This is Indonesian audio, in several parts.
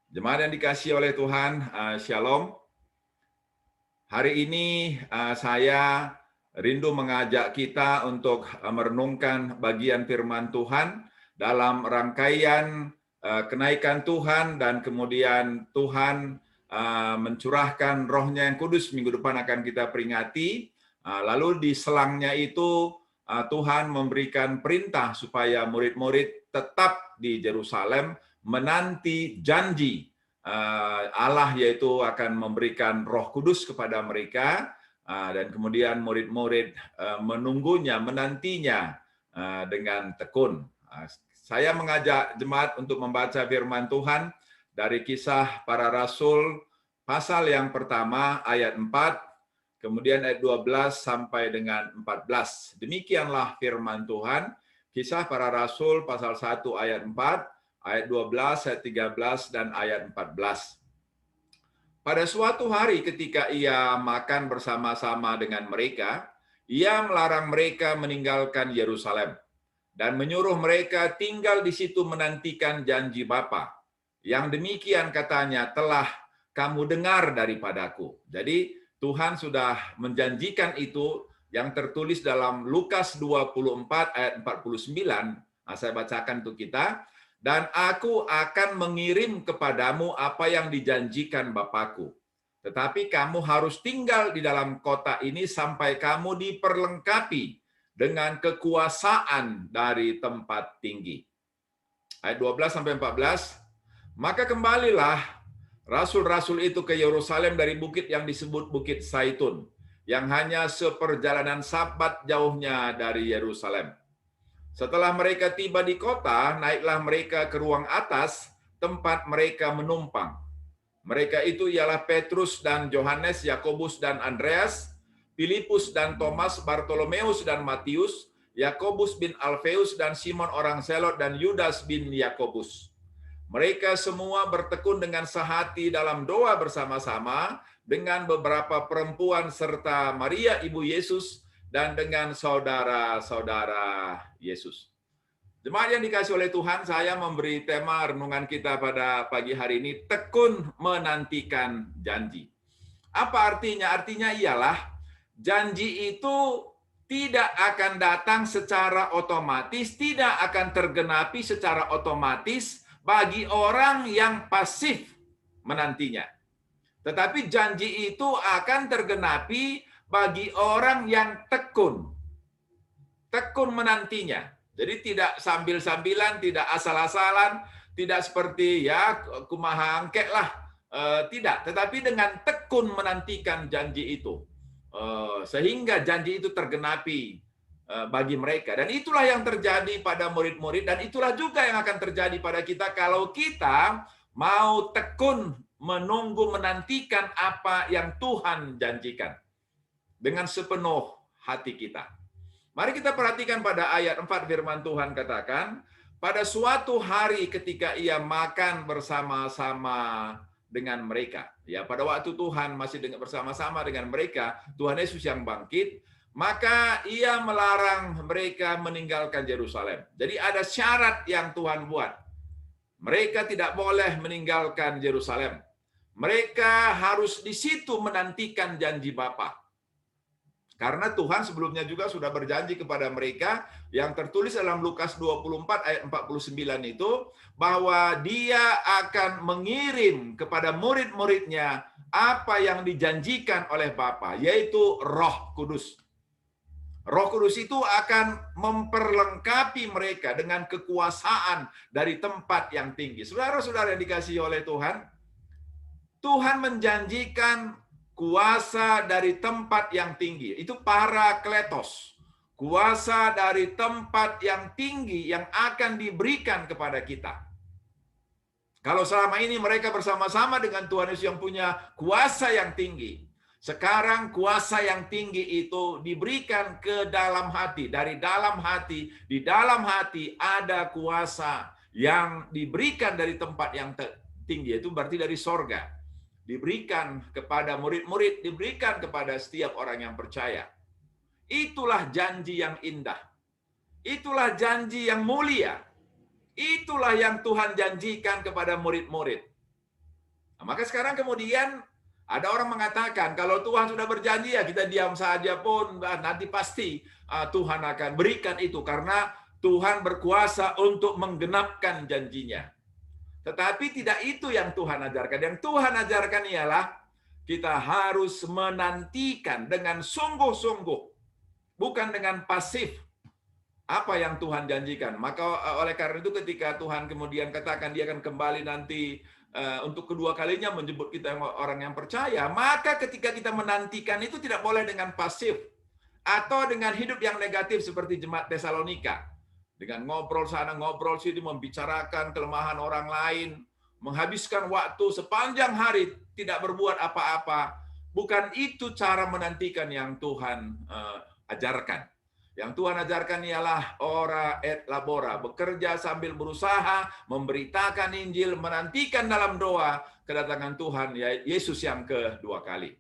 Jemaat yang dikasihi oleh Tuhan, Shalom. Hari ini saya rindu mengajak kita untuk merenungkan bagian firman Tuhan dalam rangkaian kenaikan Tuhan dan kemudian Tuhan mencurahkan Roh-Nya yang kudus. Minggu depan akan kita peringati. Lalu di selangnya itu Tuhan memberikan perintah supaya murid-murid tetap di Yerusalem menanti janji Allah, yaitu akan memberikan Roh Kudus kepada mereka, dan kemudian murid-murid menunggunya, menantinya dengan tekun. Saya mengajak jemaat untuk membaca firman Tuhan dari Kisah Para Rasul pasal yang pertama ayat 4, kemudian ayat 12 sampai dengan 14. Demikianlah firman Tuhan, Kisah Para Rasul pasal 1 ayat 4, ayat 12, ayat 13, dan ayat 14. Pada suatu hari ketika ia makan bersama-sama dengan mereka, ia melarang mereka meninggalkan Yerusalem dan menyuruh mereka tinggal di situ menantikan janji Bapa. Yang demikian katanya telah kamu dengar daripadaku. Jadi Tuhan sudah menjanjikan itu yang tertulis dalam Lukas 24 ayat 49. Saya bacakan untuk kita. Dan aku akan mengirim kepadamu apa yang dijanjikan Bapakku. Tetapi kamu harus tinggal di dalam kota ini sampai kamu diperlengkapi dengan kekuasaan dari tempat tinggi. Ayat 12 sampai 14. Maka kembalilah rasul-rasul itu ke Yerusalem dari bukit yang disebut Bukit Zaitun, yang hanya seperjalanan Sabat jauhnya dari Yerusalem. Setelah mereka tiba di kota, naiklah mereka ke ruang atas, tempat mereka menumpang. Mereka itu ialah Petrus dan Yohanes, Yakobus dan Andreas, Filipus dan Thomas, Bartolomeus dan Matius, Yakobus bin Alfeus dan Simon orang Zelot, dan Yudas bin Yakobus. Mereka semua bertekun dengan sehati dalam doa bersama-sama dengan beberapa perempuan serta Maria ibu Yesus dan dengan saudara-saudara Yesus. Jemaat yang dikasihi oleh Tuhan, saya memberi tema renungan kita pada pagi hari ini, tekun menantikan janji. Apa artinya? Artinya ialah janji itu tidak akan datang secara otomatis, tidak akan tergenapi secara otomatis bagi orang yang pasif menantinya. Tetapi janji itu akan tergenapi bagi orang yang tekun menantinya. Jadi tidak sambil-sambilan, tidak asal-asalan, tidak seperti ya kumaha angkek lah, tidak. Tetapi dengan tekun menantikan janji itu, sehingga janji itu tergenapi bagi mereka. Dan itulah yang terjadi pada murid-murid, dan itulah juga yang akan terjadi pada kita kalau kita mau tekun menunggu, menantikan apa yang Tuhan janjikan dengan sepenuh hati kita. Mari kita perhatikan pada ayat 4 firman Tuhan katakan, pada suatu hari ketika ia makan bersama-sama dengan mereka. Ya, pada waktu Tuhan masih bersama-sama dengan mereka, Tuhan Yesus yang bangkit, maka ia melarang mereka meninggalkan Yerusalem. Jadi ada syarat yang Tuhan buat. Mereka tidak boleh meninggalkan Yerusalem. Mereka harus di situ menantikan janji Bapa. Karena Tuhan sebelumnya juga sudah berjanji kepada mereka yang tertulis dalam Lukas 24 ayat 49 itu, bahwa dia akan mengirim kepada murid-muridnya apa yang dijanjikan oleh Bapa, yaitu Roh Kudus. Roh Kudus itu akan memperlengkapi mereka dengan kekuasaan dari tempat yang tinggi. Saudara-saudara yang dikasihi oleh Tuhan, Tuhan menjanjikan kuasa dari tempat yang tinggi. Itu parakletos. Kuasa dari tempat yang tinggi yang akan diberikan kepada kita. Kalau selama ini mereka bersama-sama dengan Tuhan Yesus yang punya kuasa yang tinggi, sekarang kuasa yang tinggi itu diberikan ke dalam hati. Dari dalam hati, di dalam hati ada kuasa yang diberikan dari tempat yang tinggi. Itu berarti dari sorga. Diberikan kepada murid-murid, diberikan kepada setiap orang yang percaya. Itulah janji yang indah. Itulah janji yang mulia. Itulah yang Tuhan janjikan kepada murid-murid. Nah, maka sekarang kemudian ada orang mengatakan, kalau Tuhan sudah berjanji ya kita diam saja pun, nanti pasti Tuhan akan berikan itu, karena Tuhan berkuasa untuk menggenapkan janjinya. Tetapi tidak itu yang Tuhan ajarkan. Yang Tuhan ajarkan ialah kita harus menantikan dengan sungguh-sungguh, bukan dengan pasif apa yang Tuhan janjikan. Maka oleh karena itu ketika Tuhan kemudian katakan dia akan kembali nanti untuk kedua kalinya menjemput kita orang yang percaya, maka ketika kita menantikan itu tidak boleh dengan pasif atau dengan hidup yang negatif seperti jemaat Tesalonika. Dengan ngobrol sana, ngobrol sini, membicarakan kelemahan orang lain, menghabiskan waktu sepanjang hari tidak berbuat apa-apa. Bukan itu cara menantikan yang Tuhan ajarkan. Yang Tuhan ajarkan ialah ora et labora, bekerja sambil berusaha, memberitakan Injil, menantikan dalam doa kedatangan Tuhan Yesus yang kedua kali.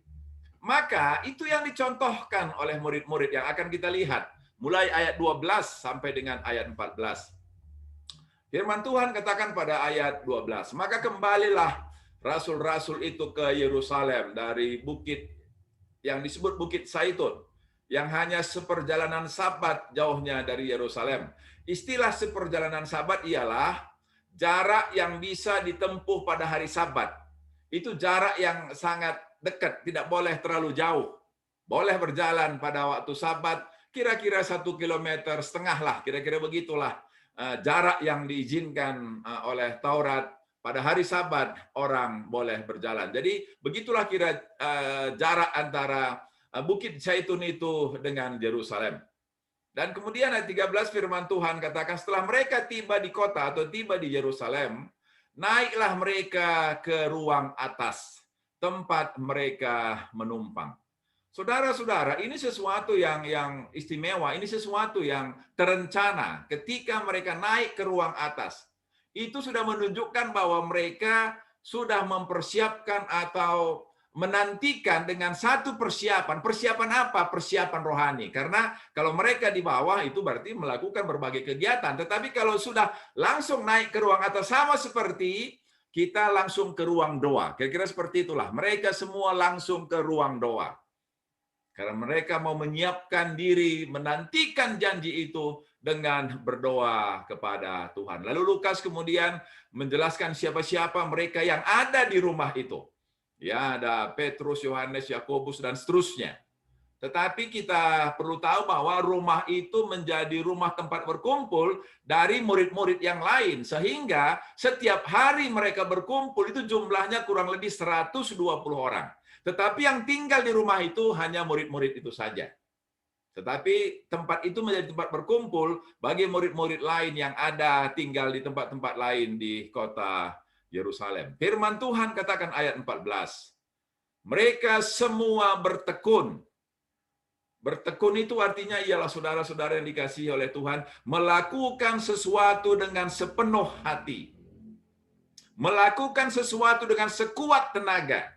Maka itu yang dicontohkan oleh murid-murid yang akan kita lihat. Mulai ayat 12 sampai dengan ayat 14. Firman Tuhan katakan pada ayat 12, maka kembalilah rasul-rasul itu ke Yerusalem dari bukit yang disebut Bukit Zaitun, yang hanya seperjalanan Sabat jauhnya dari Yerusalem. Istilah seperjalanan Sabat ialah jarak yang bisa ditempuh pada hari Sabat. Itu jarak yang sangat dekat, tidak boleh terlalu jauh. Boleh berjalan pada waktu Sabat, kira-kira 1,5 kilometer lah, kira-kira begitulah jarak yang diizinkan oleh Taurat. Pada hari Sabat orang boleh berjalan. Jadi begitulah kira jarak antara Bukit Zaitun itu dengan Yerusalem. Dan kemudian ayat 13 firman Tuhan katakan, setelah mereka tiba di kota atau tiba di Yerusalem, naiklah mereka ke ruang atas, tempat mereka menumpang. Saudara-saudara, ini sesuatu yang istimewa, ini sesuatu yang terencana. Ketika mereka naik ke ruang atas, itu sudah menunjukkan bahwa mereka sudah mempersiapkan atau menantikan dengan satu persiapan. Persiapan apa? Persiapan rohani. Karena kalau mereka di bawah itu berarti melakukan berbagai kegiatan. Tetapi kalau sudah langsung naik ke ruang atas, sama seperti kita langsung ke ruang doa. Kira-kira seperti itulah. Mereka semua langsung ke ruang doa. Karena mereka mau menyiapkan diri, menantikan janji itu dengan berdoa kepada Tuhan. Lalu Lukas kemudian menjelaskan siapa-siapa mereka yang ada di rumah itu. Ya, ada Petrus, Yohanes, Yakobus, dan seterusnya. Tetapi kita perlu tahu bahwa rumah itu menjadi rumah tempat berkumpul dari murid-murid yang lain. Sehingga setiap hari mereka berkumpul itu jumlahnya kurang lebih 120 orang. Tetapi yang tinggal di rumah itu hanya murid-murid itu saja. Tetapi tempat itu menjadi tempat berkumpul bagi murid-murid lain yang ada tinggal di tempat-tempat lain di kota Yerusalem. Firman Tuhan katakan ayat 14. Mereka semua bertekun. Bertekun itu artinya ialah saudara-saudara yang dikasihi oleh Tuhan melakukan sesuatu dengan sepenuh hati. Melakukan sesuatu dengan sekuat tenaga.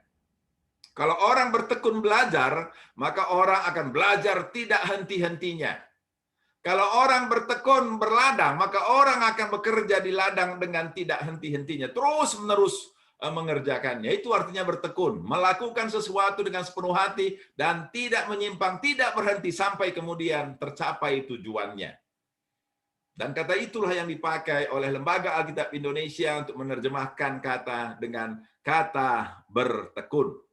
Kalau orang bertekun belajar, maka orang akan belajar tidak henti-hentinya. Kalau orang bertekun berladang, maka orang akan bekerja di ladang dengan tidak henti-hentinya. Terus-menerus mengerjakannya. Itu artinya bertekun. Melakukan sesuatu dengan sepenuh hati dan tidak menyimpang, tidak berhenti sampai kemudian tercapai tujuannya. Dan kata itulah yang dipakai oleh Lembaga Alkitab Indonesia untuk menerjemahkan kata dengan kata bertekun.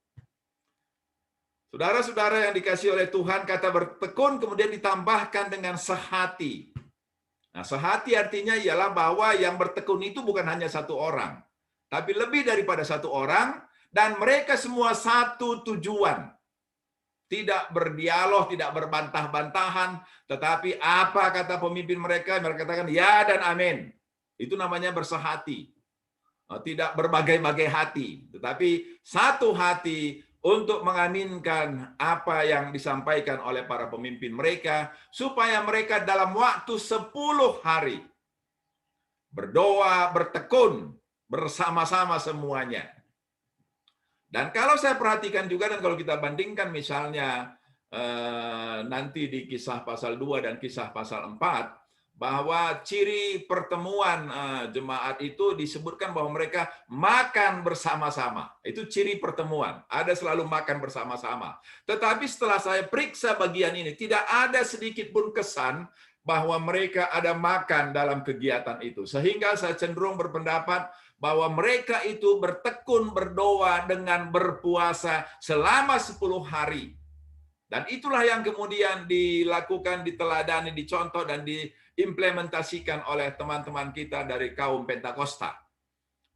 Saudara-saudara yang dikasihi oleh Tuhan, kata bertekun kemudian ditambahkan dengan sehati. Nah, sehati artinya ialah bahwa yang bertekun itu bukan hanya satu orang, tapi lebih daripada satu orang, dan mereka semua satu tujuan. Tidak berdialog, tidak berbantah-bantahan, tetapi apa kata pemimpin mereka? Mereka katakan ya dan amin. Itu namanya bersehati. Tidak berbagai-bagai hati, tetapi satu hati untuk mengaminkan apa yang disampaikan oleh para pemimpin mereka, supaya mereka dalam waktu 10 hari berdoa, bertekun, bersama-sama semuanya. Dan kalau saya perhatikan juga, dan kalau kita bandingkan misalnya nanti di Kisah pasal 2 dan Kisah pasal 4, bahwa ciri pertemuan jemaat itu disebutkan bahwa mereka makan bersama-sama. Itu ciri pertemuan. Ada selalu makan bersama-sama. Tetapi setelah saya periksa bagian ini, tidak ada sedikit pun kesan bahwa mereka ada makan dalam kegiatan itu. Sehingga saya cenderung berpendapat bahwa mereka itu bertekun berdoa dengan berpuasa selama 10 hari. Dan itulah yang kemudian dilakukan, diteladani, dicontoh, dan diimplementasikan oleh teman-teman kita dari kaum Pentakosta.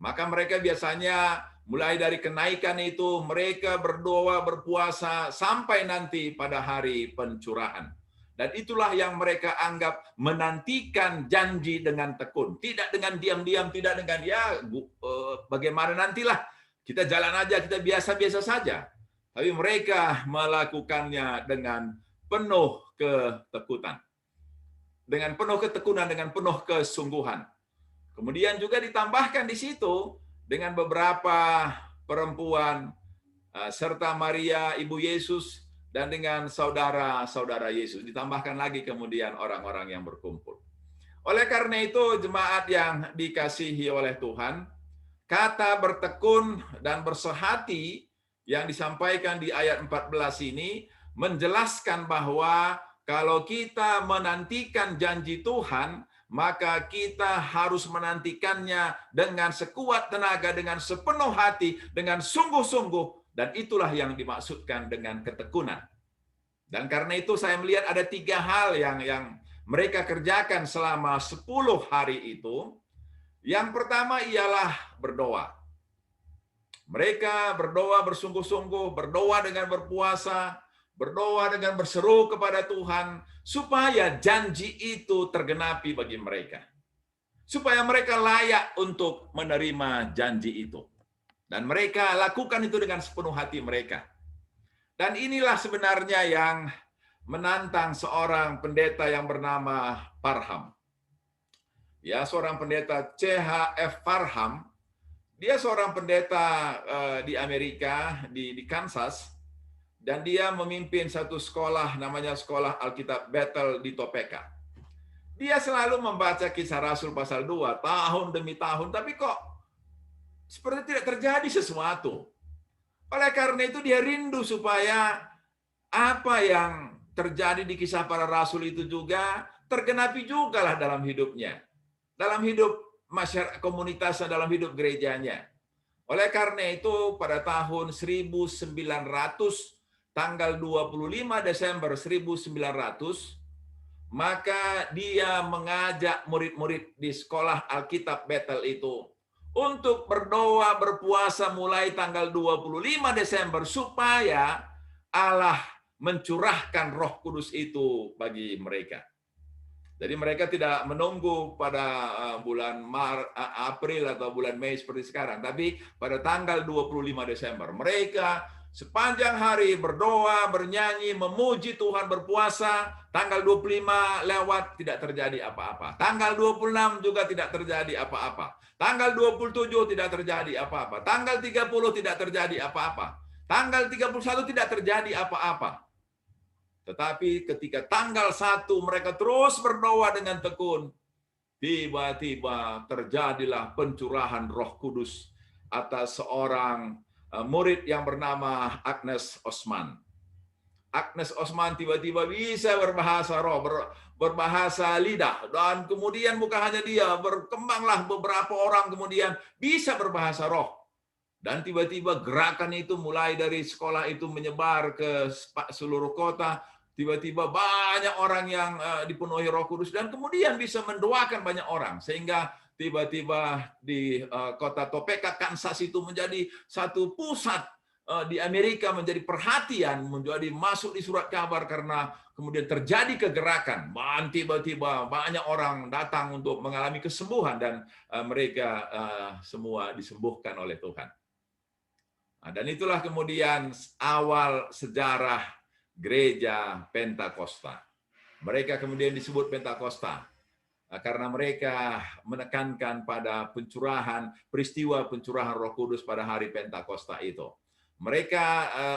Maka mereka biasanya mulai dari kenaikan itu, mereka berdoa, berpuasa, sampai nanti pada hari pencurahan. Dan itulah yang mereka anggap menantikan janji dengan tekun. Tidak dengan diam-diam, tidak dengan bagaimana nantilah, kita jalan aja, kita biasa-biasa saja. Tapi mereka melakukannya dengan penuh ketekunan. Dengan penuh ketekunan, dengan penuh kesungguhan. Kemudian juga ditambahkan di situ dengan beberapa perempuan serta Maria ibu Yesus dan dengan saudara-saudara Yesus. Ditambahkan lagi kemudian orang-orang yang berkumpul. Oleh karena itu jemaat yang dikasihi oleh Tuhan, kata bertekun dan bersehati yang disampaikan di ayat 14 ini menjelaskan bahwa kalau kita menantikan janji Tuhan, maka kita harus menantikannya dengan sekuat tenaga, dengan sepenuh hati, dengan sungguh-sungguh, dan itulah yang dimaksudkan dengan ketekunan. Dan karena itu saya melihat ada 3 hal yang mereka kerjakan selama 10 hari itu. Yang pertama ialah berdoa. Mereka berdoa bersungguh-sungguh, berdoa dengan berpuasa, berdoa dengan berseru kepada Tuhan, supaya janji itu tergenapi bagi mereka. Supaya mereka layak untuk menerima janji itu. Dan mereka lakukan itu dengan sepenuh hati mereka. Dan inilah sebenarnya yang menantang seorang pendeta yang bernama Parham. Ya, seorang pendeta C.H.F. Parham. Dia seorang pendeta di Amerika, di Kansas, dan dia memimpin satu sekolah namanya Sekolah Alkitab Bethel di Topeka. Dia selalu membaca Kisah Rasul pasal 2 tahun demi tahun, tapi kok seperti tidak terjadi sesuatu. Oleh karena itu dia rindu supaya apa yang terjadi di Kisah Para Rasul itu juga tergenapi juga lah dalam hidupnya. Dalam hidup masyarakat komunitasnya, dalam hidup gerejanya. Oleh karena itu pada tahun 1900 tanggal 25 Desember 1900 maka dia mengajak murid-murid di sekolah Alkitab Bethel itu untuk berdoa berpuasa mulai tanggal 25 Desember supaya Allah mencurahkan Roh Kudus itu bagi mereka. Jadi mereka tidak menunggu pada bulan April atau bulan Mei seperti sekarang, tapi pada tanggal 25 Desember. Mereka sepanjang hari berdoa, bernyanyi, memuji Tuhan, berpuasa. Tanggal 25 lewat tidak terjadi apa-apa. Tanggal 26 juga tidak terjadi apa-apa. Tanggal 27 tidak terjadi apa-apa. Tanggal 30 tidak terjadi apa-apa. Tanggal 31 tidak terjadi apa-apa. Tetapi ketika tanggal 1 mereka terus berdoa dengan tekun, tiba-tiba terjadilah pencurahan Roh Kudus atas seorang murid yang bernama Agnes Osman. Agnes Osman tiba-tiba bisa berbahasa roh, berbahasa lidah, dan kemudian bukan hanya dia, berkembanglah beberapa orang kemudian bisa berbahasa roh. Dan tiba-tiba gerakan itu mulai dari sekolah itu menyebar ke seluruh kota. Tiba-tiba banyak orang yang dipenuhi Roh Kudus dan kemudian bisa mendoakan banyak orang. Sehingga tiba-tiba di kota Topeka, Kansas itu menjadi satu pusat di Amerika, menjadi perhatian, menjadi masuk di surat kabar karena kemudian terjadi kegerakan. Dan tiba-tiba banyak orang datang untuk mengalami kesembuhan dan mereka semua disembuhkan oleh Tuhan. Dan itulah kemudian awal sejarah Gereja Pentakosta. Mereka kemudian disebut Pentakosta karena mereka menekankan pada peristiwa pencurahan Roh Kudus pada hari Pentakosta itu. Mereka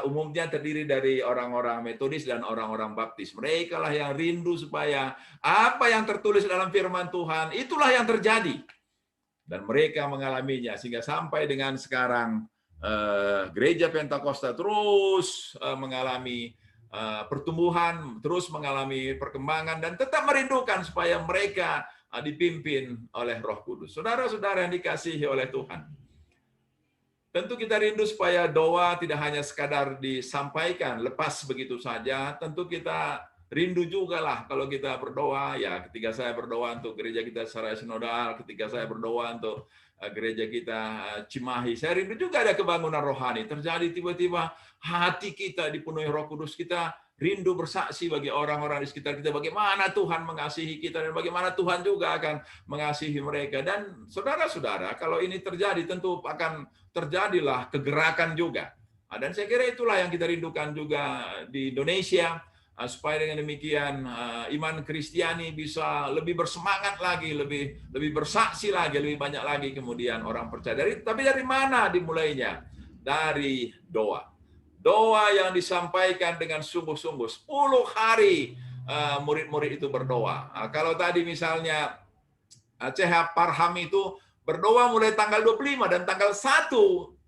umumnya terdiri dari orang-orang Metodis dan orang-orang Baptis. Mereka lah yang rindu supaya apa yang tertulis dalam firman Tuhan, itulah yang terjadi. Dan mereka mengalaminya, sehingga sampai dengan sekarang gereja Pentakosta terus mengalami pertumbuhan, terus mengalami perkembangan, dan tetap merindukan supaya mereka dipimpin oleh Roh Kudus. Saudara-saudara yang dikasihi oleh Tuhan, tentu kita rindu supaya doa tidak hanya sekadar disampaikan lepas begitu saja. Tentu kita rindu juga lah kalau kita berdoa, ya ketika saya berdoa untuk gereja kita secara sinodal, ketika saya berdoa untuk gereja kita Cimahi, saya rindu juga ada kebangunan rohani. Terjadi tiba-tiba hati kita dipenuhi Roh Kudus, kita rindu bersaksi bagi orang-orang di sekitar kita, bagaimana Tuhan mengasihi kita dan bagaimana Tuhan juga akan mengasihi mereka. Dan saudara-saudara, kalau ini terjadi tentu akan terjadilah kegerakan juga. Dan saya kira itulah yang kita rindukan juga di Indonesia, supaya dengan demikian iman Kristiani bisa lebih bersemangat lagi, lebih bersaksi lagi, lebih banyak lagi kemudian orang percaya. Tapi dari mana dimulainya? Dari doa. Doa yang disampaikan dengan sungguh-sungguh. 10 hari murid-murid itu berdoa. Kalau tadi misalnya CH Parham itu berdoa mulai tanggal 25 dan tanggal 1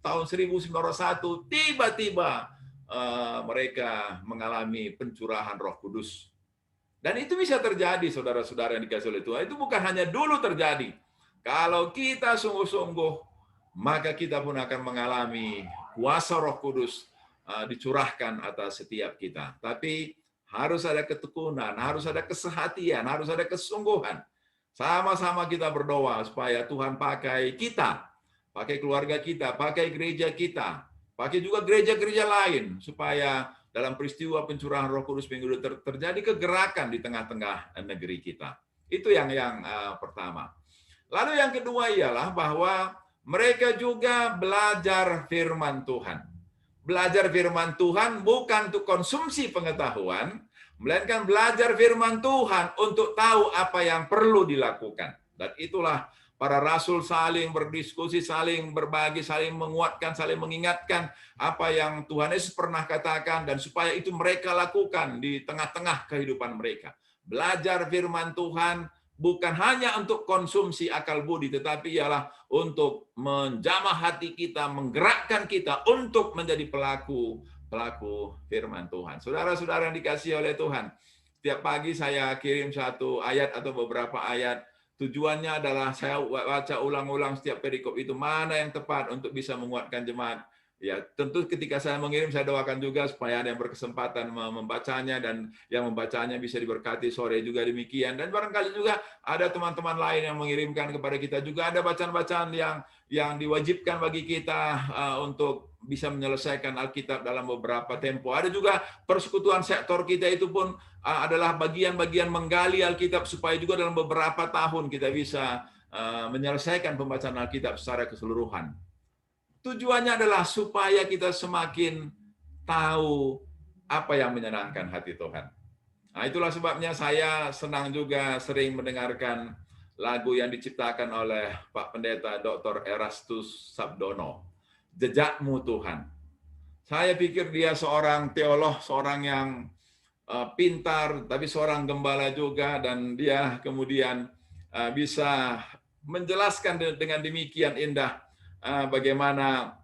tahun 1901 tiba-tiba mereka mengalami pencurahan Roh Kudus. Dan itu bisa terjadi, saudara-saudara yang dikasihi oleh Tuhan. Itu bukan hanya dulu terjadi. Kalau kita sungguh-sungguh, maka kita pun akan mengalami kuasa Roh Kudus dicurahkan atas setiap kita. Tapi harus ada ketekunan, harus ada kesehatian, harus ada kesungguhan. Sama-sama kita berdoa supaya Tuhan pakai kita, pakai keluarga kita, pakai gereja kita, pakai juga gereja-gereja lain, supaya dalam peristiwa pencurahan Roh Kudus minggu lalu terjadi kegerakan di tengah-tengah negeri kita. Itu yang pertama. Lalu yang kedua ialah bahwa mereka juga belajar firman Tuhan. Belajar firman Tuhan bukan untuk konsumsi pengetahuan, melainkan belajar firman Tuhan untuk tahu apa yang perlu dilakukan. Dan itulah para rasul saling berdiskusi, saling berbagi, saling menguatkan, saling mengingatkan apa yang Tuhan Yesus pernah katakan, dan supaya itu mereka lakukan di tengah-tengah kehidupan mereka. Belajar firman Tuhan bukan hanya untuk konsumsi akal budi, tetapi ialah untuk menjamah hati kita, menggerakkan kita untuk menjadi pelaku firman Tuhan. Saudara-saudara yang dikasihi oleh Tuhan, setiap pagi saya kirim satu ayat atau beberapa ayat. Tujuannya adalah saya baca ulang-ulang setiap perikop itu, mana yang tepat untuk bisa menguatkan jemaat. Ya, tentu ketika saya mengirim, saya doakan juga supaya ada yang berkesempatan membacanya, dan yang membacanya bisa diberkati sore juga demikian. Dan barangkali juga ada teman-teman lain yang mengirimkan kepada kita juga ada bacaan-bacaan yang diwajibkan bagi kita untuk bisa menyelesaikan Alkitab dalam beberapa tempo. Ada juga persekutuan sektor kita itu pun adalah bagian-bagian menggali Alkitab supaya juga dalam beberapa tahun kita bisa menyelesaikan pembacaan Alkitab secara keseluruhan. Tujuannya adalah supaya kita semakin tahu apa yang menyenangkan hati Tuhan. Nah, itulah sebabnya saya senang juga sering mendengarkan lagu yang diciptakan oleh Pak Pendeta Dr. Erastus Sabdono, Jejakmu Tuhan. Saya pikir dia seorang teolog, seorang yang pintar, tapi seorang gembala juga, dan dia kemudian bisa menjelaskan dengan demikian indah bagaimana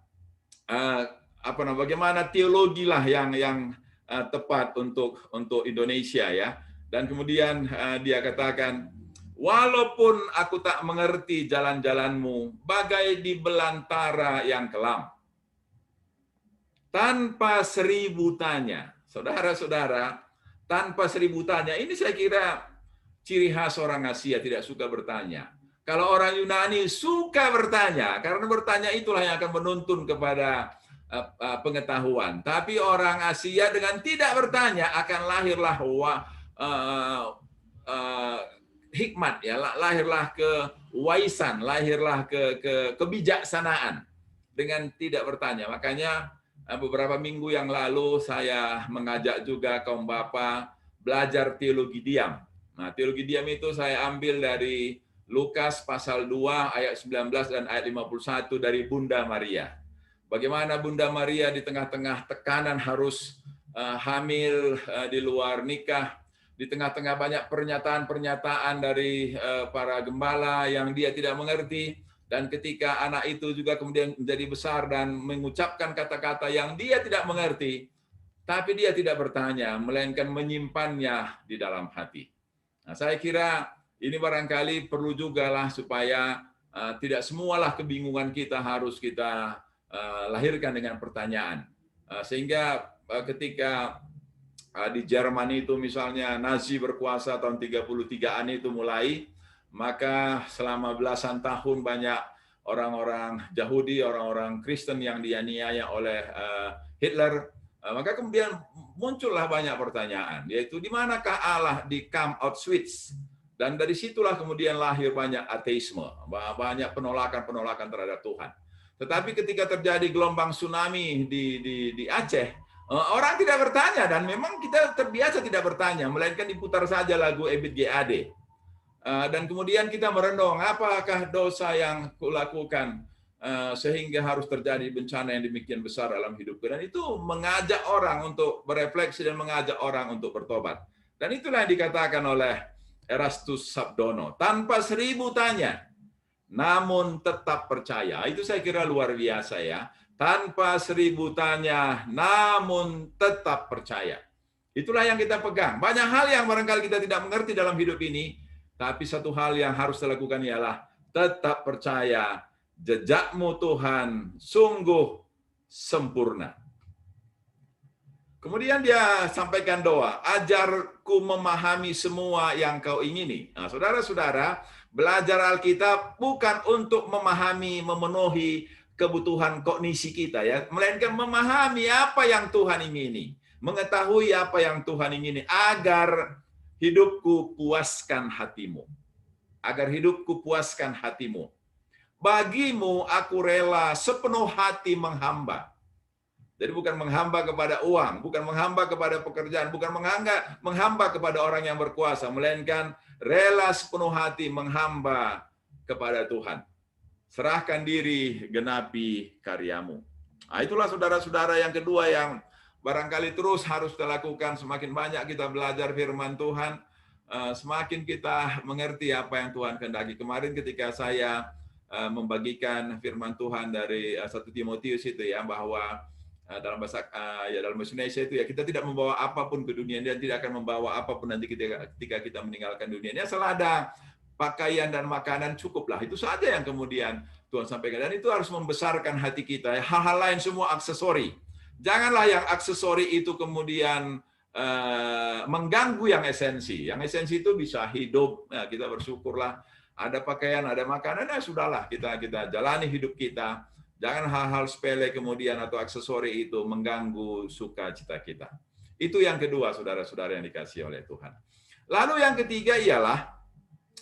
teologi lah yang tepat untuk Indonesia, ya. Dan kemudian dia katakan, walaupun aku tak mengerti jalan-jalanmu, bagai di belantara yang kelam, tanpa 1000 tanya. Saudara-saudara, tanpa 1000 tanya, ini saya kira ciri khas orang Asia, tidak suka bertanya. Kalau orang Yunani suka bertanya, karena bertanya itulah yang akan menuntun kepada pengetahuan. Tapi orang Asia dengan tidak bertanya akan lahirlah hikmat, ya, lahirlah kewaisan, lahirlah kebijaksanaan dengan tidak bertanya. Makanya beberapa minggu yang lalu saya mengajak juga kaum bapa belajar teologi diam. Nah, teologi diam itu saya ambil dari Lukas pasal 2 ayat 19 dan ayat 51 dari Bunda Maria. bagaimana Bunda Maria di tengah-tengah tekanan harus hamil di luar nikah, di tengah-tengah banyak pernyataan-pernyataan dari para gembala yang dia tidak mengerti, dan ketika anak itu juga kemudian menjadi besar dan mengucapkan kata-kata yang dia tidak mengerti, tapi dia tidak bertanya, melainkan menyimpannya di dalam hati. Nah, saya kira ini barangkali perlu juga lah supaya tidak semualah kebingungan kita harus kita lahirkan dengan pertanyaan. Sehingga ketika di Jerman itu misalnya Nazi berkuasa tahun 33-an itu mulai, maka selama belasan tahun banyak orang-orang Yahudi, orang-orang Kristen yang dianiaya oleh Hitler. Maka kemudian muncullah banyak pertanyaan, yaitu di manakah Allah di Camp Auschwitz? Dan dari situlah kemudian lahir banyak ateisme, banyak penolakan-penolakan terhadap Tuhan. Tetapi ketika terjadi gelombang tsunami di Aceh, orang tidak bertanya, dan memang kita terbiasa tidak bertanya, melainkan diputar saja lagu Ebit GAD. Dan kemudian kita merenung, apakah dosa yang kulakukan sehingga harus terjadi bencana yang demikian besar dalam hidupku. Dan itu mengajak orang untuk berefleksi dan mengajak orang untuk bertobat. Dan itulah yang dikatakan oleh Erastus Sabdono, tanpa 1000 tanya, namun tetap percaya. Itu saya kira luar biasa ya. Tanpa 1000 tanya, namun tetap percaya. Itulah yang kita pegang. Banyak hal yang barangkali kita tidak mengerti dalam hidup ini, tapi satu hal yang harus dilakukan ialah tetap percaya. Jejakmu Tuhan sungguh sempurna. Kemudian dia sampaikan doa, ajarku memahami semua yang kau ingini. Nah, saudara-saudara, belajar Alkitab bukan untuk memahami, memenuhi kebutuhan kognisi kita ya, melainkan memahami apa yang Tuhan ingini, mengetahui apa yang Tuhan ingini, agar hidupku puaskan hatimu. Agar hidupku puaskan hatimu. Bagimu aku rela sepenuh hati menghamba. Jadi bukan menghamba kepada uang, bukan menghamba kepada pekerjaan, bukan menghamba kepada orang yang berkuasa, melainkan rela sepenuh hati menghamba kepada Tuhan. Serahkan diri, genapi karyamu. Nah, itulah saudara-saudara yang kedua yang barangkali terus harus kita lakukan. Semakin banyak kita belajar firman Tuhan, semakin kita mengerti apa yang Tuhan kehendaki. Kemarin ketika saya membagikan firman Tuhan dari 1 Timotius itu ya, bahwa dalam bahasa dalam bahasa Indonesia itu ya, kita tidak membawa apapun ke dunia dan tidak akan membawa apapun nanti ketika kita meninggalkan dunia ini, asal ada pakaian dan makanan cukuplah. Itu saja yang kemudian Tuhan sampaikan, dan itu harus membesarkan hati kita. Hal-hal lain semua aksesori. Janganlah yang aksesori itu kemudian mengganggu yang esensi. Yang esensi itu bisa hidup. Nah, kita bersyukurlah ada pakaian, ada makanan, ya sudahlah kita jalani hidup kita. Jangan hal-hal sepele kemudian atau aksesori itu mengganggu sukacita kita. Itu yang kedua, saudara-saudara yang dikasihi oleh Tuhan. Lalu yang ketiga ialah,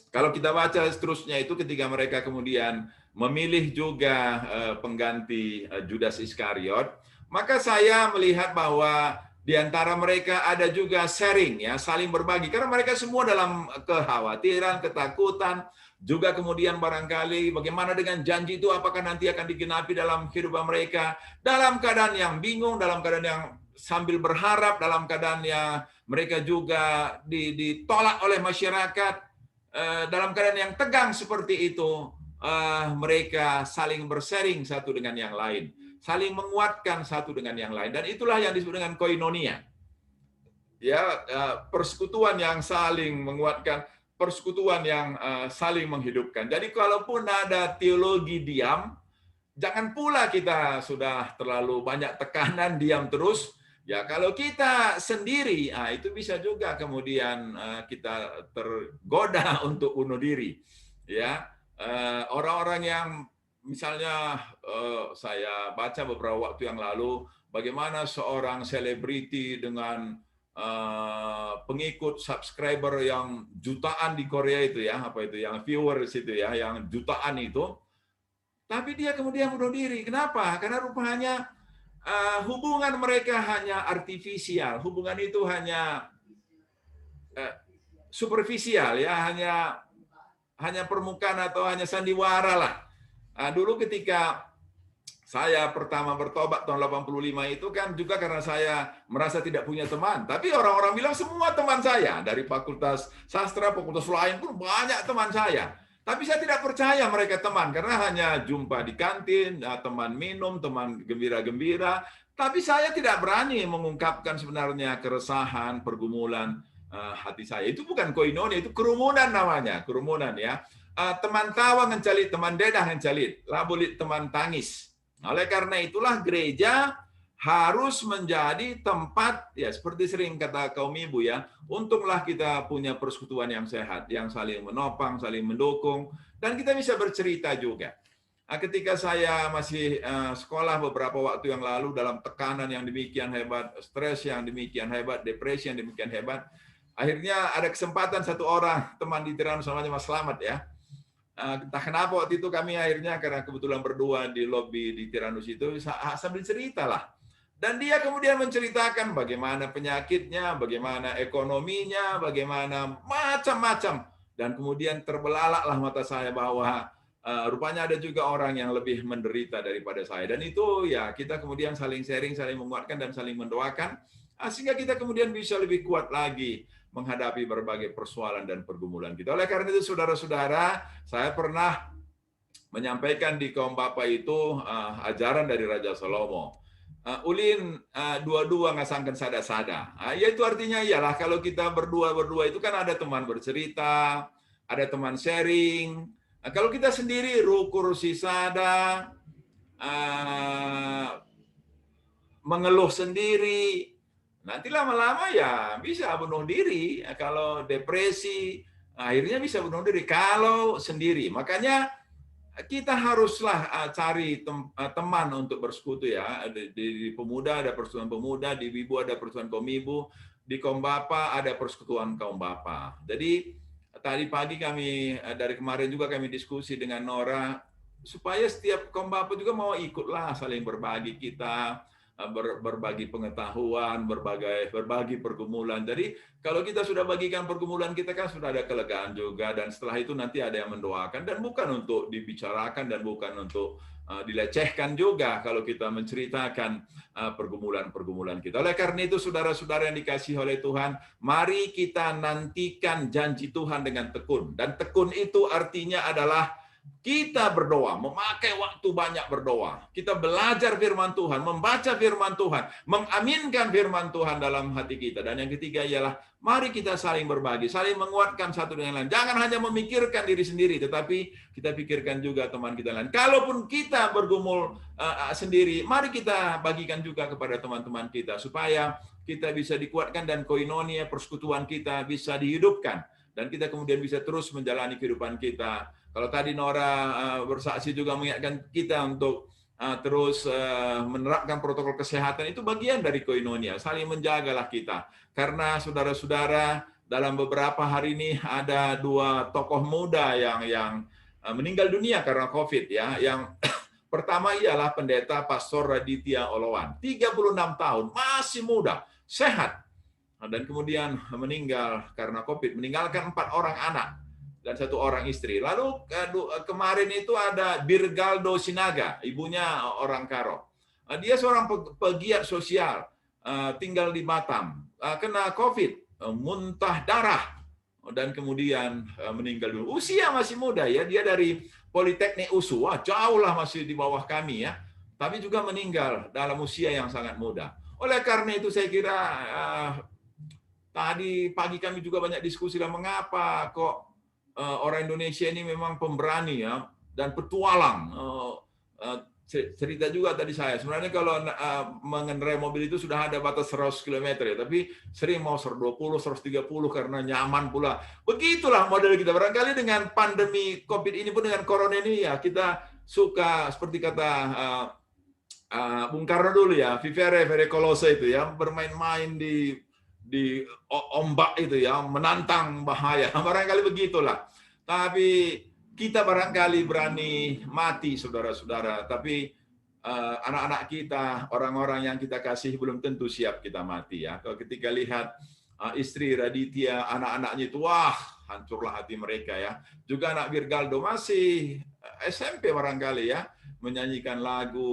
kalau kita baca seterusnya itu ketika mereka kemudian memilih juga pengganti Judas Iskariot, maka saya melihat bahwa di antara mereka ada juga sharing ya, saling berbagi, karena mereka semua dalam kekhawatiran, ketakutan, juga kemudian barangkali bagaimana dengan janji itu, apakah nanti akan digenapi dalam kehidupan mereka, dalam keadaan yang bingung, dalam keadaan yang sambil berharap, dalam keadaan yang mereka juga ditolak oleh masyarakat, dalam keadaan yang tegang seperti itu, mereka saling bersharing satu dengan yang lain, saling menguatkan satu dengan yang lain, dan itulah yang disebut dengan koinonia. Ya, persekutuan yang saling menguatkan, persekutuan yang saling menghidupkan. Jadi kalaupun ada teologi diam, jangan pula kita sudah terlalu banyak tekanan diam terus. Ya, kalau kita sendiri, itu bisa juga kemudian kita tergoda untuk bunuh diri. Ya, orang-orang yang misalnya saya baca beberapa waktu yang lalu, bagaimana seorang selebriti dengan pengikut subscriber yang jutaan di Korea itu ya, apa itu yang viewers itu ya, yang jutaan itu, tapi dia kemudian bunuh diri. Kenapa? Karena rupanya hubungan mereka hanya artifisial, hubungan itu hanya superficial ya, hanya permukaan atau hanya sandiwara lah. Dulu ketika saya pertama bertobat tahun 85 itu kan juga karena saya merasa tidak punya teman. Tapi orang-orang bilang semua teman saya. Dari fakultas sastra, fakultas lain pun banyak teman saya. Tapi saya tidak percaya mereka teman, karena hanya jumpa di kantin, teman minum, teman gembira-gembira. Tapi saya tidak berani mengungkapkan sebenarnya keresahan, pergumulan hati saya. Itu bukan koinonia, itu kerumunan namanya. Kerumunan ya. Teman tawa ngencalit, teman dedah ngencalit. Labulit teman tangis. Oleh karena itulah gereja harus menjadi tempat, ya seperti sering kata kaum ibu ya, untunglah kita punya persekutuan yang sehat, yang saling menopang, saling mendukung, dan kita bisa bercerita juga. Ketika saya masih sekolah beberapa waktu yang lalu dalam tekanan yang demikian hebat, stres yang demikian hebat, depresi yang demikian hebat, akhirnya ada kesempatan satu orang teman di Tiranus namanya Mas Slamet ya. Entah kenapa waktu itu kami akhirnya karena kebetulan berdua di lobi di Tiranus itu sambil cerita lah. Dan dia kemudian menceritakan bagaimana penyakitnya, bagaimana ekonominya, bagaimana macam-macam. Dan kemudian terbelalaklah mata saya bahwa rupanya ada juga orang yang lebih menderita daripada saya. Dan itu ya kita kemudian saling sharing, saling menguatkan dan saling mendoakan sehingga kita kemudian bisa lebih kuat lagi menghadapi berbagai persoalan dan pergumulan kita. Oleh karena itu, saudara-saudara, saya pernah menyampaikan di kaum Bapak itu ajaran dari Raja Salomo. Ulin dua-dua ngasangkan sada-sada. Yaitu artinya ialah kalau kita berdua-berdua itu kan ada teman bercerita, ada teman sharing. Kalau kita sendiri rukur si sada, mengeluh sendiri, nanti lama-lama ya bisa bunuh diri. Kalau depresi, akhirnya bisa bunuh diri kalau sendiri. Makanya kita haruslah cari teman untuk bersekutu ya. Di pemuda ada persekutuan pemuda, di ibu ada persekutuan kaum ibu, di kaum bapa ada persekutuan kaum bapa. Jadi tadi pagi kami, dari kemarin juga kami diskusi dengan Nora, supaya setiap kaum bapa juga mau ikutlah saling berbagi kita, berbagi pengetahuan, berbagi pergumulan. Jadi kalau kita sudah bagikan pergumulan kita kan sudah ada kelegaan juga, dan setelah itu nanti ada yang mendoakan, dan bukan untuk dibicarakan dan bukan untuk dilecehkan juga kalau kita menceritakan pergumulan-pergumulan kita. Oleh karena itu saudara-saudara yang dikasihi oleh Tuhan, mari kita nantikan janji Tuhan dengan tekun. Dan tekun itu artinya adalah kita berdoa, memakai waktu banyak berdoa. Kita belajar firman Tuhan, membaca firman Tuhan, mengaminkan firman Tuhan dalam hati kita. Dan yang ketiga ialah, mari kita saling berbagi, saling menguatkan satu dengan lain. Jangan hanya memikirkan diri sendiri, tetapi kita pikirkan juga teman kita lain. Kalaupun kita bergumul sendiri, mari kita bagikan juga kepada teman-teman kita, supaya kita bisa dikuatkan dan koinonia persekutuan kita bisa dihidupkan. Dan kita kemudian bisa terus menjalani kehidupan kita. Kalau tadi Nora bersaksi juga mengingatkan kita untuk terus menerapkan protokol kesehatan, itu bagian dari koinonia. Saling menjagalah kita. Karena saudara-saudara, dalam beberapa hari ini ada dua tokoh muda yang meninggal dunia karena COVID ya. Yang pertama ialah pendeta Pastor Raditya Olowan, 36 tahun, masih muda, sehat. Dan kemudian meninggal karena COVID, meninggalkan 4 orang anak dan 1 orang istri. Lalu kemarin itu ada Birgaldo Sinaga, ibunya orang Karo. Dia seorang pegiat sosial, tinggal di Batam, kena COVID, muntah darah, dan kemudian meninggal dulu. Usia masih muda ya, dia dari Politeknik USU, jauh lah masih di bawah kami ya, tapi juga meninggal dalam usia yang sangat muda. Oleh karena itu saya kira tadi pagi kami juga banyak diskusi lah, mengapa kok orang Indonesia ini memang pemberani ya, dan petualang. Cerita juga tadi saya, sebenarnya kalau mengendarai mobil itu sudah ada batas 100 km ya, tapi sering mau 120, 130 karena nyaman pula. Begitulah model kita. Barangkali dengan pandemi COVID ini pun, dengan corona ini ya, kita suka seperti kata Bung Karno dulu ya, vivere pericoloso itu ya, bermain-main di ombak itu ya, menantang bahaya. Barangkali begitulah. Tapi kita barangkali berani mati, saudara-saudara. Tapi anak-anak kita, orang-orang yang kita kasih belum tentu siap kita mati ya. Kalau ketika lihat istri Raditya, anak-anaknya itu, wah, hancurlah hati mereka ya. Juga anak Birgaldo masih SMP barangkali ya, menyanyikan lagu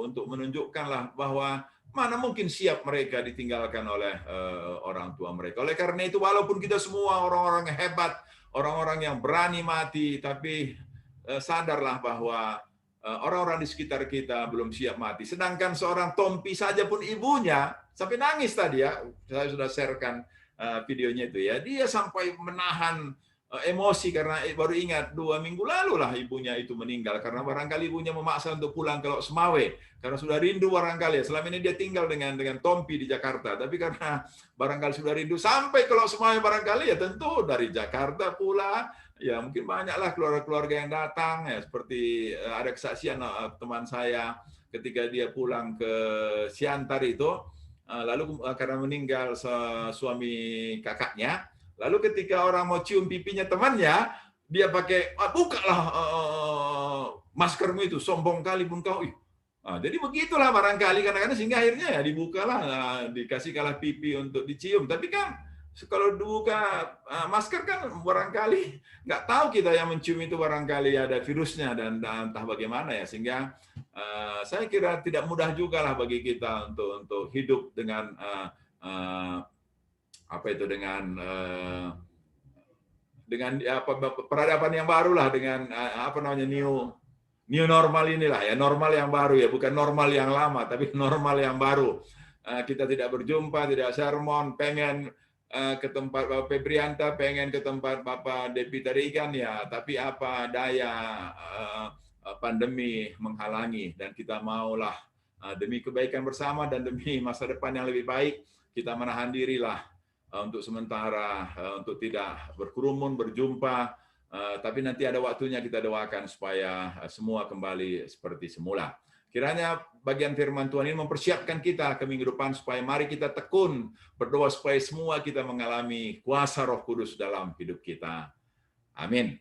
untuk menunjukkanlah bahwa mana mungkin siap mereka ditinggalkan oleh orang tua mereka. Oleh karena itu, walaupun kita semua orang-orang yang hebat, orang-orang yang berani mati, tapi sadarlah bahwa orang-orang di sekitar kita belum siap mati. Sedangkan seorang Tompi saja pun ibunya sampai nangis tadi ya. Saya sudah sharekan videonya itu ya. Dia sampai menahan emosi karena baru ingat 2 minggu lalu lah ibunya itu meninggal karena barangkali ibunya memaksa untuk pulang ke Lok Semawe karena sudah rindu barangkali. Selama ini dia tinggal dengan Tompi di Jakarta, tapi karena barangkali sudah rindu sampai ke Lok Semawe barangkali ya tentu dari Jakarta pula. Ya mungkin banyaklah keluarga-keluarga yang datang ya, seperti ada kesaksian teman saya ketika dia pulang ke Siantar itu, lalu karena meninggal suami kakaknya, lalu ketika orang mau cium pipinya temannya, dia pakai bukalah maskermu itu, sombong kali pun kau. Jadi begitulah barangkali kadang-kadang sehingga akhirnya ya dibukalah, dikasihkanlah pipi untuk dicium. Tapi kan kalau dibuka masker kan barangkali nggak tahu kita yang mencium itu barangkali ada virusnya dan entah bagaimana ya, sehingga saya kira tidak mudah juga lah bagi kita untuk hidup dengan peradaban yang baru lah, dengan new normal inilah ya, normal yang baru ya, bukan normal yang lama tapi normal yang baru. Kita tidak berjumpa, tidak sermon, pengen ke tempat Bapak Febrianta, pengen ke tempat Bapak Depi Tarikan ya, tapi apa daya pandemi menghalangi, dan kita maulah demi kebaikan bersama dan demi masa depan yang lebih baik, kita menahan dirilah untuk sementara, untuk tidak berkerumun, berjumpa, tapi nanti ada waktunya kita doakan supaya semua kembali seperti semula. Kiranya bagian firman Tuhan ini mempersiapkan kita ke minggu depan supaya mari kita tekun berdoa supaya semua kita mengalami kuasa Roh Kudus dalam hidup kita. Amin.